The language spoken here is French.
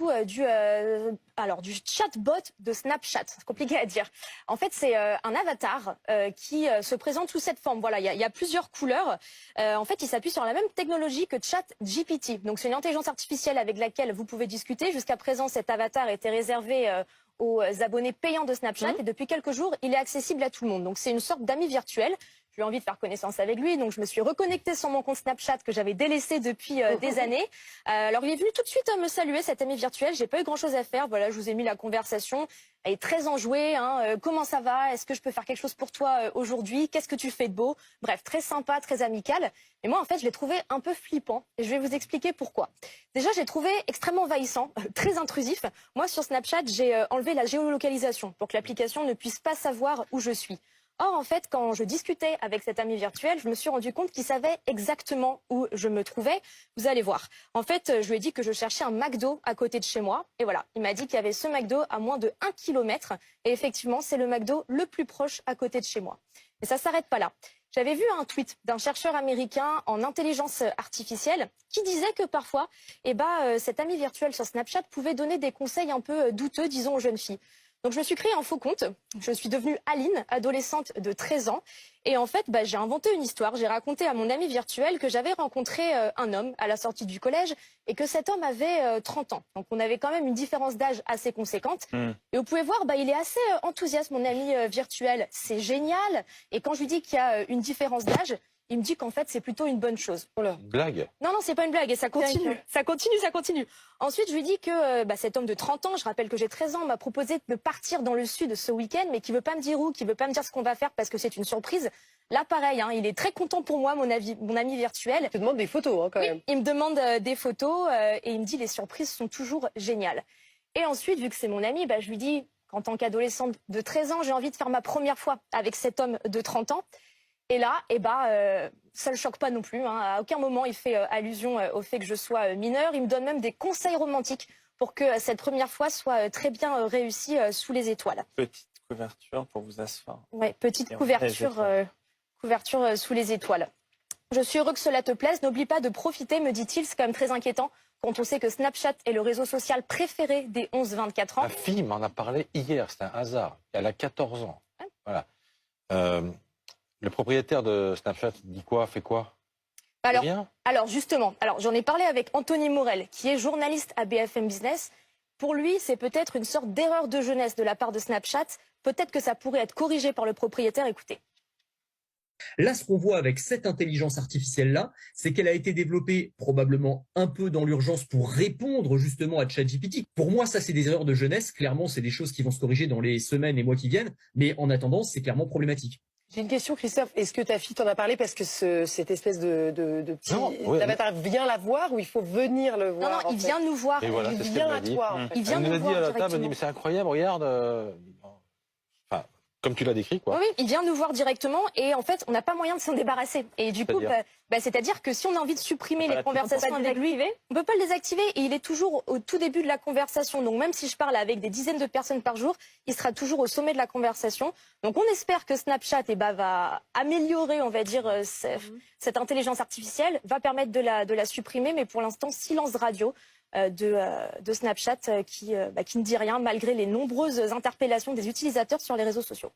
surtout du chatbot de Snapchat. C'est compliqué à dire. En fait, c'est un avatar qui se présente sous cette forme. Voilà, il y a plusieurs couleurs. En fait, il s'appuie sur la même technologie que ChatGPT. Donc, c'est une intelligence artificielle avec laquelle vous pouvez discuter. Jusqu'à présent, cet avatar était réservé aux abonnés payants de Snapchat et depuis quelques jours, il est accessible à tout le monde. Donc, c'est une sorte d'ami virtuel. J'ai eu envie de faire connaissance avec lui, donc je me suis reconnectée sur mon compte Snapchat que j'avais délaissé depuis des années. Alors il est venu tout de suite me saluer, cet ami virtuel. J'ai pas eu grand-chose à faire. Voilà, je vous ai mis la conversation. Elle est très enjouée. Comment ça va? Est-ce que je peux faire quelque chose pour toi aujourd'hui? Qu'est-ce que tu fais de beau? Bref, très sympa, très amical. Mais moi, en fait, je l'ai trouvé un peu flippant. Et je vais vous expliquer pourquoi. Déjà, j'ai trouvé extrêmement envahissant, très intrusif. Moi, sur Snapchat, j'ai enlevé la géolocalisation pour que l'application ne puisse pas savoir où je suis. Or, en fait, quand je discutais avec cet ami virtuel, je me suis rendu compte qu'il savait exactement où je me trouvais. Vous allez voir. En fait, je lui ai dit que je cherchais un McDo à côté de chez moi. Et voilà, il m'a dit qu'il y avait ce McDo à moins de 1 km. Et effectivement, c'est le McDo le plus proche à côté de chez moi. Et ça ne s'arrête pas là. J'avais vu un tweet d'un chercheur américain en intelligence artificielle qui disait que parfois, cet ami virtuel sur Snapchat pouvait donner des conseils un peu douteux, disons, aux jeunes filles. Donc je me suis créé un faux compte, je suis devenue Aline, adolescente de 13 ans. Et en fait, j'ai inventé une histoire. J'ai raconté à mon ami virtuel que j'avais rencontré un homme à la sortie du collège et que cet homme avait 30 ans. Donc on avait quand même une différence d'âge assez conséquente. Et vous pouvez voir, il est assez enthousiaste, mon ami virtuel. C'est génial. Et quand je lui dis qu'il y a une différence d'âge, il me dit qu'en fait, c'est plutôt une bonne chose. Une blague? Non, c'est pas une blague. Et ça continue. Ça continue. Ensuite, je lui dis que cet homme de 30 ans, je rappelle que j'ai 13 ans, m'a proposé de partir dans le sud ce week-end, mais qui veut pas me dire où, qui veut pas me dire ce qu'on va faire parce que c'est une surprise. Là, pareil, il est très content pour moi, mon ami virtuel. Il te demande des photos, quand même. Il me demande des photos et il me dit les surprises sont toujours géniales. Et ensuite, vu que c'est mon ami, je lui dis qu'en tant qu'adolescente de 13 ans, j'ai envie de faire ma première fois avec cet homme de 30 ans. Et là, ça ne le choque pas non plus. À aucun moment, il fait allusion au fait que je sois mineure. Il me donne même des conseils romantiques pour que cette première fois soit très bien réussie sous les étoiles. Petite couverture pour vous asseoir. Oui, petite couverture sous les étoiles. Je suis heureux que cela te plaise. N'oublie pas de profiter, me dit-il. C'est quand même très inquiétant quand on sait que Snapchat est le réseau social préféré des 11-24 ans. Ma fille m'en a parlé hier, c'est un hasard. Elle a 14 ans. Ouais. Voilà. Le propriétaire de Snapchat dit quoi, fait quoi? Alors justement, j'en ai parlé avec Anthony Morel, qui est journaliste à BFM Business. Pour lui, c'est peut-être une sorte d'erreur de jeunesse de la part de Snapchat. Peut-être que ça pourrait être corrigé par le propriétaire. Écoutez. Là, ce qu'on voit avec cette intelligence artificielle-là, c'est qu'elle a été développée probablement un peu dans l'urgence pour répondre justement à ChatGPT. Pour moi, ça, c'est des erreurs de jeunesse. Clairement, c'est des choses qui vont se corriger dans les semaines et mois qui viennent. Mais en attendant, c'est clairement problématique. J'ai une question, Christophe. Est-ce que ta fille t'en a parlé parce que cette espèce de petit avatar vient la voir ou il faut venir le voir? Non, il vient nous voir. Et voilà, il vient à toi. Il vient nous nous l'a dit voir à la table, elle directement. dit mais c'est incroyable, regarde. Enfin, comme tu l'as décrit, quoi. Oui, il vient nous voir directement et en fait, on n'a pas moyen de s'en débarrasser. Et du coup, c'est-à-dire que si on a envie de supprimer les conversations avec lui, on peut pas le désactiver et il est toujours au tout début de la conversation. Donc même si je parle avec des dizaines de personnes par jour, il sera toujours au sommet de la conversation. Donc on espère que Snapchat va améliorer, on va dire, cette intelligence artificielle, va permettre de la supprimer, mais pour l'instant, silence radio de Snapchat qui ne dit rien malgré les nombreuses interpellations des utilisateurs sur les réseaux sociaux.